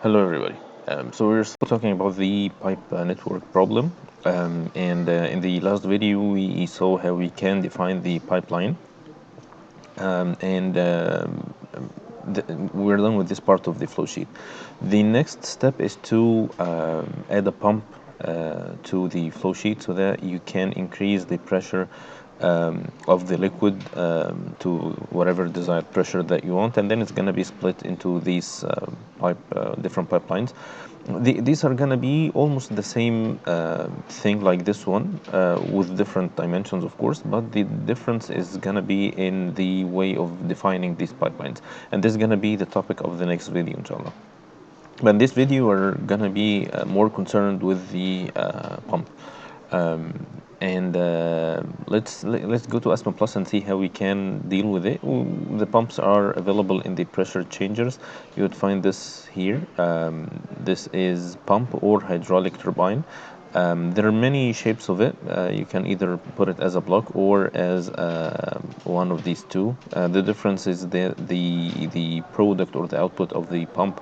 Hello, everybody. So we're still talking about the pipe network problem. And In the last video, we saw how we can define the pipeline. And We're done with this part of the flow sheet. The next step is to add a pump to the flow sheet so that you can increase the pressure of the liquid to whatever desired pressure that you want, and then it's going to be split into these different pipelines. These are going to be almost the same thing like this one, with different dimensions, of course, but the difference is going to be in the way of defining these pipelines, and this is going to be the topic of the next video, inshallah. But in this video, we're going to be more concerned with the pump. And let's go to Aspen Plus and see how we can deal with it. The pumps are available in the pressure changers. You would find this here. This is pump or hydraulic turbine. There are many shapes of it. You can either put it as a block or as one of these two. The difference is the product or the output of the pump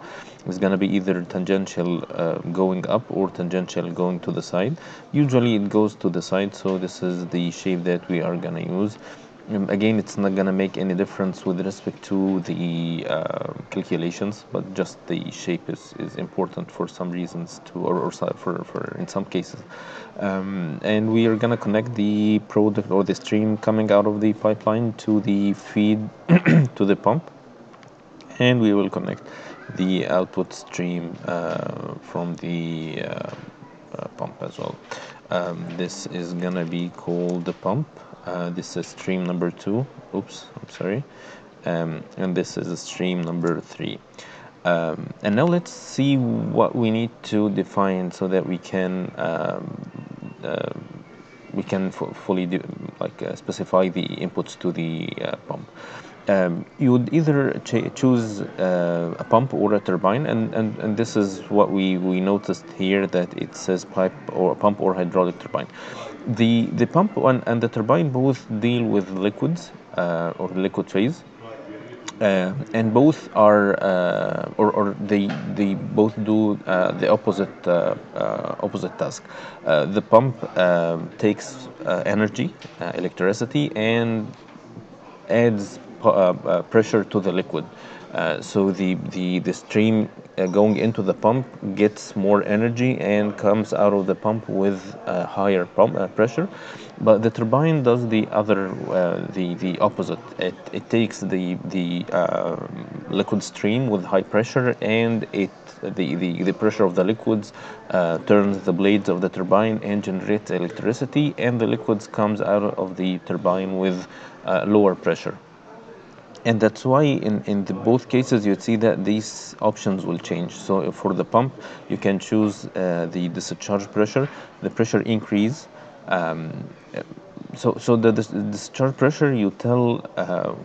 is going to be either tangential going up or tangential going to the side. Usually it goes to the side, so this is the shape that we are going to use. Again, it's not going to make any difference with respect to the calculations, but just the shape is important for some reasons to, or for in some cases. And we are going to connect the product or the stream coming out of the pipeline to the feed to the pump, and we will connect the output stream from the pump as well. This is gonna be called the pump. This is stream number 2. Oops, I'm sorry. And this is stream number 3. And now let's see what we need to define so that we can fully specify the inputs to the pump. You would either choose a pump or a turbine, and this is what we noticed here, that it says pipe or pump or hydraulic turbine. The pump and the turbine both deal with liquids or liquid phase. And both are, or they both do the opposite task. The pump takes energy, electricity, and adds pressure to the liquid. So the stream going into the pump gets more energy and comes out of the pump with higher pressure. But the turbine does the other, the opposite. It takes the liquid stream with high pressure, and the pressure of the liquids turns the blades of the turbine and generates electricity, and the liquids comes out of the turbine with lower pressure. And that's why in both cases you'd see that these options will change. So for the pump, you can choose the discharge pressure, the pressure increase. Um, so the discharge pressure, you tell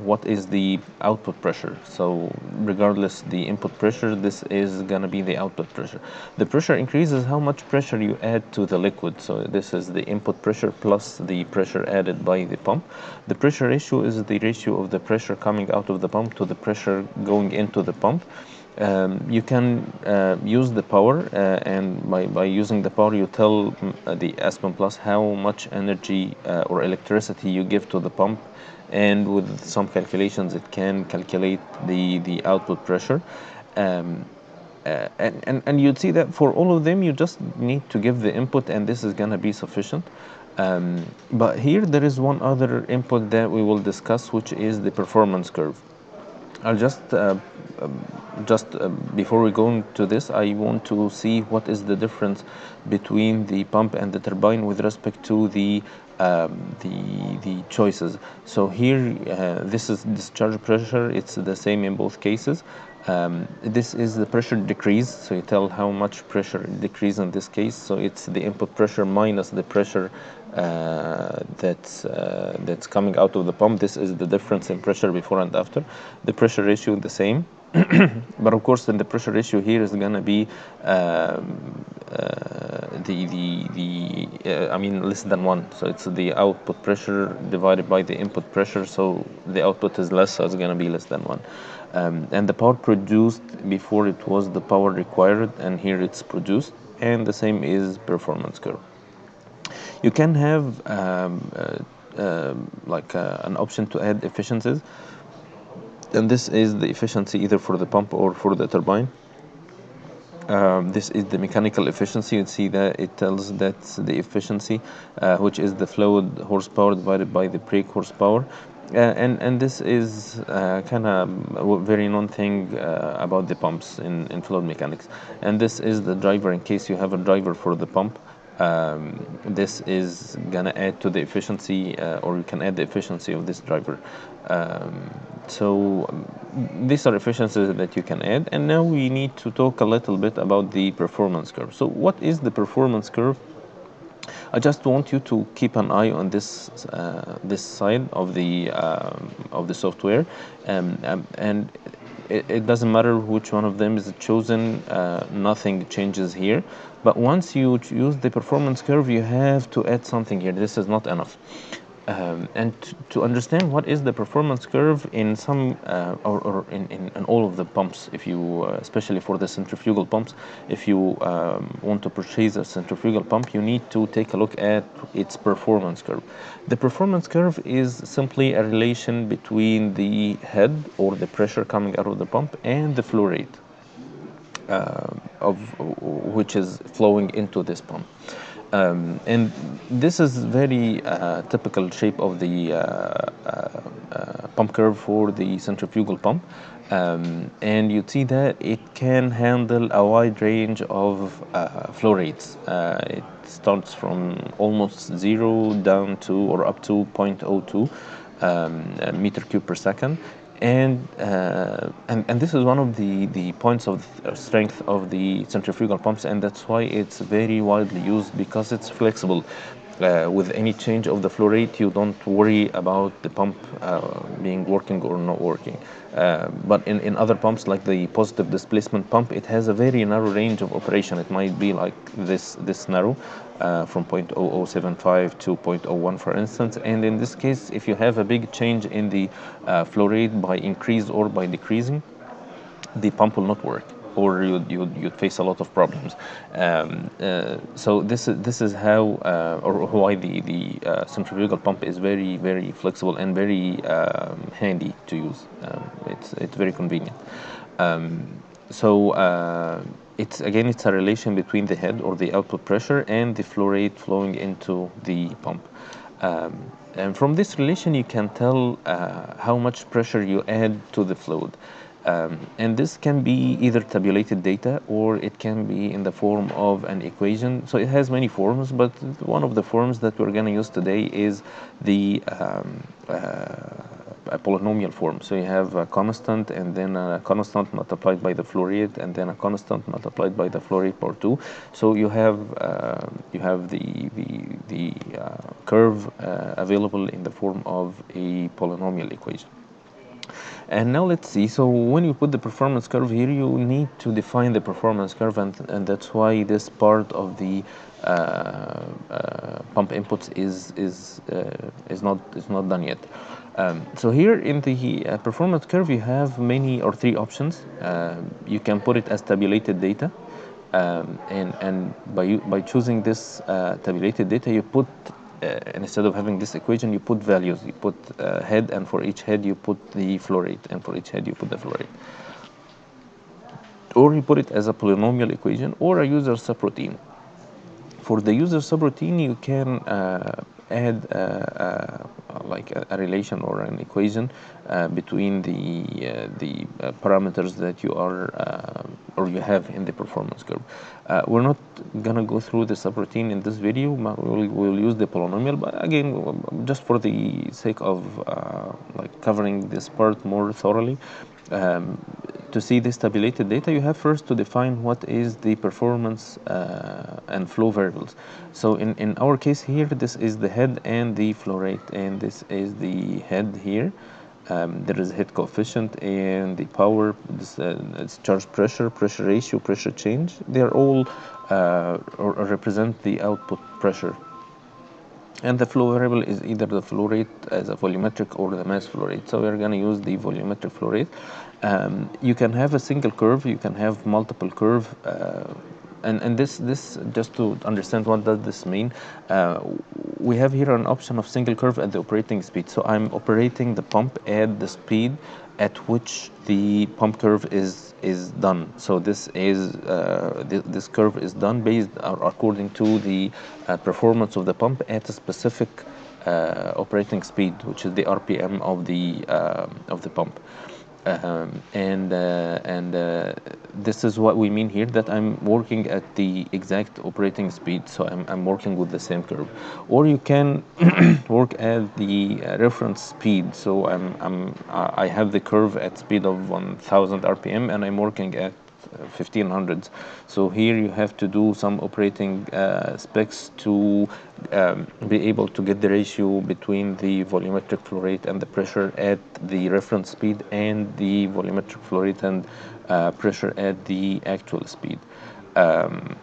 what is the output pressure. So regardless the input pressure, this is going to be the output pressure. The pressure increase is how much pressure you add to the liquid. So this is the input pressure plus the pressure added by the pump. The pressure ratio is the ratio of the pressure coming out of the pump to the pressure going into the pump. You can use the power, and by using the power, you tell the Aspen Plus how much energy or electricity you give to the pump, and with some calculations, it can calculate the output pressure. And you'd see that for all of them, you just need to give the input, and this is going to be sufficient. But here there is one other input that we will discuss, which is the performance curve. I'll just before we go into this, I want to see what is the difference between the pump and the turbine with respect to the choices. So here, this is discharge pressure. It's the same in both cases. This is the pressure decrease, so you tell how much pressure decrease in this case. So it's the input pressure minus the pressure that's coming out of the pump. This is the difference in pressure before and after. The pressure ratio is the same, but of course, then the pressure ratio here is going to be I mean, less than 1. So it's the output pressure divided by the input pressure. So the output is less, so it's going to be less than 1. And the power produced before it was the power required, and here it's produced, and the same is performance curve. You can have an option to add efficiencies, and this is the efficiency either for the pump or for the turbine. This is the mechanical efficiency. You see that it tells that's the efficiency, which is the fluid horsepower divided by the brake horsepower. And this is kind of a very known thing about the pumps in fluid mechanics. And this is the driver in case you have a driver for the pump. This is gonna add to the efficiency, or you can add the efficiency of this driver. These are efficiencies that you can add, and now we need to talk a little bit about the performance curve. So what is the performance curve? I just want you to keep an eye on this side of the software, and it doesn't matter which one of them is chosen. Nothing changes here. But once you use the performance curve, you have to add something here. This is not enough. And to understand what is the performance curve in some or in all of the pumps, if you especially for the centrifugal pumps, if you want to purchase a centrifugal pump, you need to take a look at its performance curve. The performance curve is simply a relation between the head, or the pressure coming out of the pump, and the flow rate of which is flowing into this pump. And this is very typical shape of the pump curve for the centrifugal pump. And you see that it can handle a wide range of flow rates. It starts from almost zero down to or up to 0.02 meter cube per second. And this is one of the points of strength of the centrifugal pumps, and that's why it's very widely used, because it's flexible. With any change of the flow rate, you don't worry about the pump being working or not working. But in other pumps, like the positive displacement pump, it has a very narrow range of operation. It might be like this narrow, from 0.0075 to 0.01, for instance. And in this case, if you have a big change in the flow rate by increase or by decreasing, the pump will not work, or you'd face a lot of problems. So this is how or why the centrifugal pump is very, very flexible and very handy to use. It's very convenient. It's a relation between the head, or the output pressure, and the flow rate flowing into the pump. And from this relation, you can tell how much pressure you add to the fluid. And this can be either tabulated data, or it can be in the form of an equation. So it has many forms, but one of the forms that we're going to use today is the a polynomial form. So you have a constant, and then a constant multiplied by the flow rate, and then a constant multiplied by the flow rate power 2. So you have the curve available in the form of a polynomial equation. And now let's see. So when you put the performance curve here, you need to define the performance curve, and that's why this part of the pump inputs is not done yet. So here in the performance curve, you have many or three options. You can put it as tabulated data, and by choosing this tabulated data, you put instead of having this equation, you put values. You put head, and for each head you put the flow rate, and for each head you put the flow rate. Or you put it as a polynomial equation or a user subroutine. For the user subroutine, you can add like a relation or an equation between the parameters that you are or you have in the performance curve. We're not gonna go through the subroutine in this video. We'll use the polynomial, but again, just for the sake of like covering this part more thoroughly. To see this tabulated data, you have first to define what is the performance and flow variables. So in our case here, this is the head and the flow rate, and this is the head here. There is head coefficient and the power. This it's charge pressure, pressure ratio, pressure change. They are all or represent the output pressure. And the flow variable is either the flow rate as a volumetric or the mass flow rate. So we're going to use the volumetric flow rate. You can have a single curve, you can have multiple curve, and this just to understand what does this mean. We have here an option of single curve at the operating speed. So I'm operating the pump at the speed at which the pump curve is done. So this is this curve is done based according to the performance of the pump at a specific operating speed, which is the RPM of the pump. And this is what we mean here, that I'm working at the exact operating speed, so I'm working with the same curve. Or you can work at the reference speed. So I have the curve at speed of 1000 RPM and I'm working at 1500s. So here you have to do some operating specs to be able to get the ratio between the volumetric flow rate and the pressure at the reference speed, and the volumetric flow rate and pressure at the actual speed. Or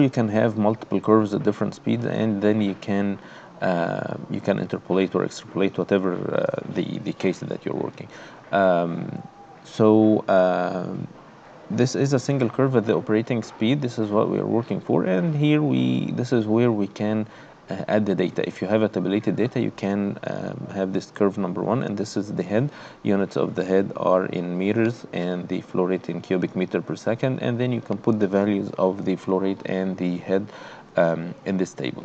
you can have multiple curves at different speeds, and then you can interpolate or extrapolate, whatever the case that you're working. So this is a single curve at the operating speed. This is what we are working for, and here this is where we can add the data. If you have a tabulated data, you can have this curve number one, and this is the head. Units of the head are in meters and the flow rate in cubic meter per second, and then you can put the values of the flow rate and the head in this table.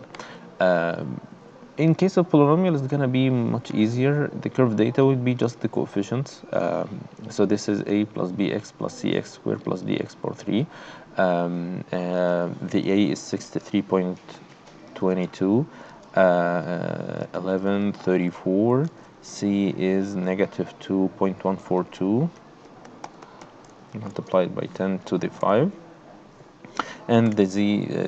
In case of polynomial, it's going to be much easier. The curve data would be just the coefficients. So this is a plus bx plus cx squared plus dx power 3. The a is 63.22, 1134. C is negative 2.142 multiplied by 10 to the 5. And the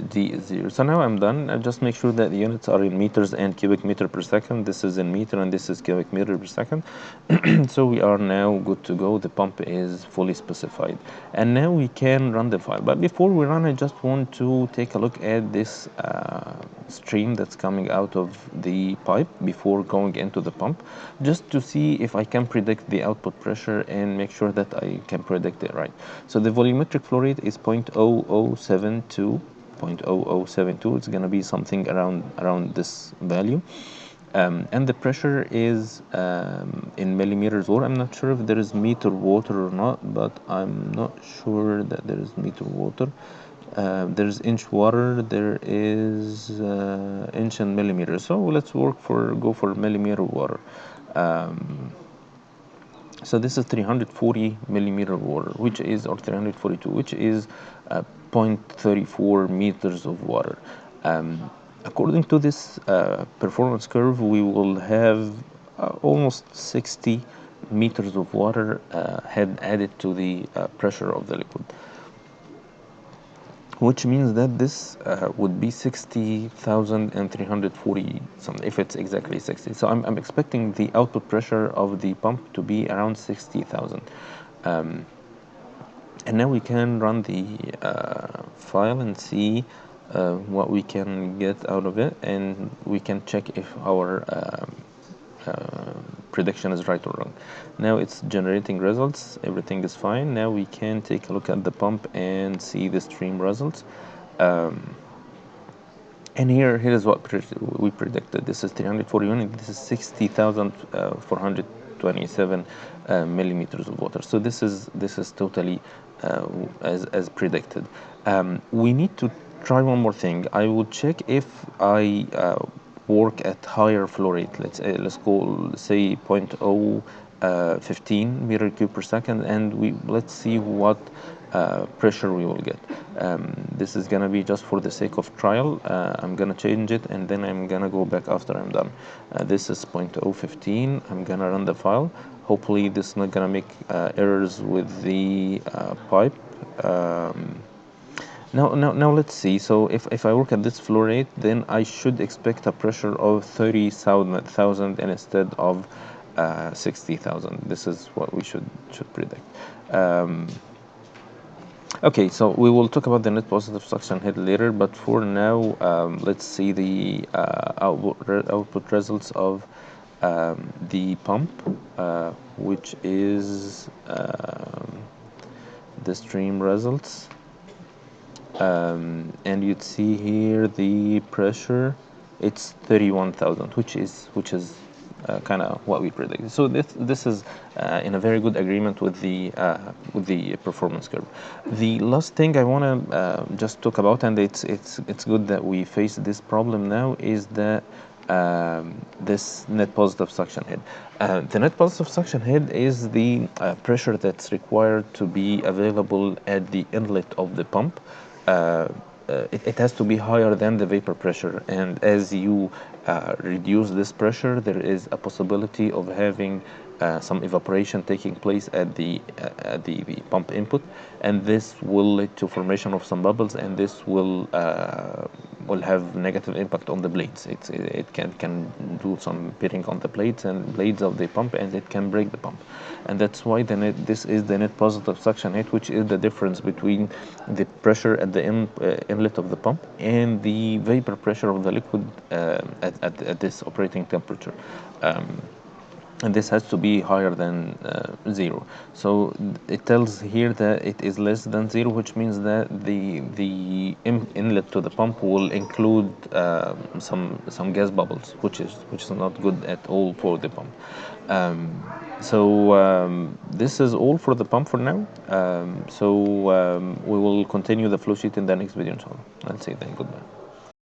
d is 0. So now I'm done. I just make sure that the units are in meters and cubic meter per second. This is in meter and this is cubic meter per second. So we are now good to go. The pump is fully specified, and now we can run the file. But before we run, I just want to take a look at this stream that's coming out of the pipe before going into the pump, just to see if I can predict the output pressure and make sure that I can predict it right. So the volumetric flow rate is 0.0072. It's going to be something around this value. And the pressure is in millimeters, or I'm not sure if there is meter water or not, but I'm not sure that there is meter water. There's inch water, there is inch and millimeter. So let's go for millimeter water. So this is 340 millimeter water, which is, or 342, which is 0.34 meters of water. According to this performance curve, we will have almost 60 meters of water had added to the pressure of the liquid, which means that this would be 60,340 something, if it's exactly 60. So I'm expecting the output pressure of the pump to be around 60,000. And now we can run the file and see what we can get out of it, and we can check if our prediction is right or wrong. Now it's generating results, everything is fine. Now we can take a look at the pump and see the stream results. And here is what we predicted. This is 340 units. This is 60,427 millimeters of water. So this is totally as predicted. We need to try one more thing. I would check if I work at higher flow rate. Let's go say 0.015 meter cube per second, and let's see what pressure we will get. This is gonna be just for the sake of trial. I'm gonna change it, and then I'm gonna go back after I'm done. This is 0.015. I'm gonna run the file. Hopefully this is not gonna make errors with the pipe. Now let's see. So if I work at this flow rate, then I should expect a pressure of 30,000 instead of 60,000. This is what we should predict. Okay, so we will talk about the net positive suction head later, but for now, let's see the output results of the pump, which is the stream results. And you'd see here the pressure, it's 31,000, which is kind of what we predicted. So this is in a very good agreement with the performance curve. The last thing I want to just talk about, and it's good that we face this problem now, is that this net positive suction head. The net positive suction head is the pressure that's required to be available at the inlet of the pump. It has to be higher than the vapor pressure, and as you reduce this pressure, there is a possibility of having some evaporation taking place at the pump input, and this will lead to formation of some bubbles, and this will have negative impact on the blades. It can do some pitting on the plates and blades of the pump, and it can break the pump. And that's why this is the net positive suction head, which is the difference between the pressure at the inlet of the pump and the vapor pressure of the liquid at this operating temperature. And this has to be higher than zero. So it tells here that it is less than zero, which means that the inlet to the pump will include some gas bubbles, which is not good at all for the pump. So this is all for the pump for now. So we will continue the flow sheet in the next video, inshallah. I'll say then goodbye.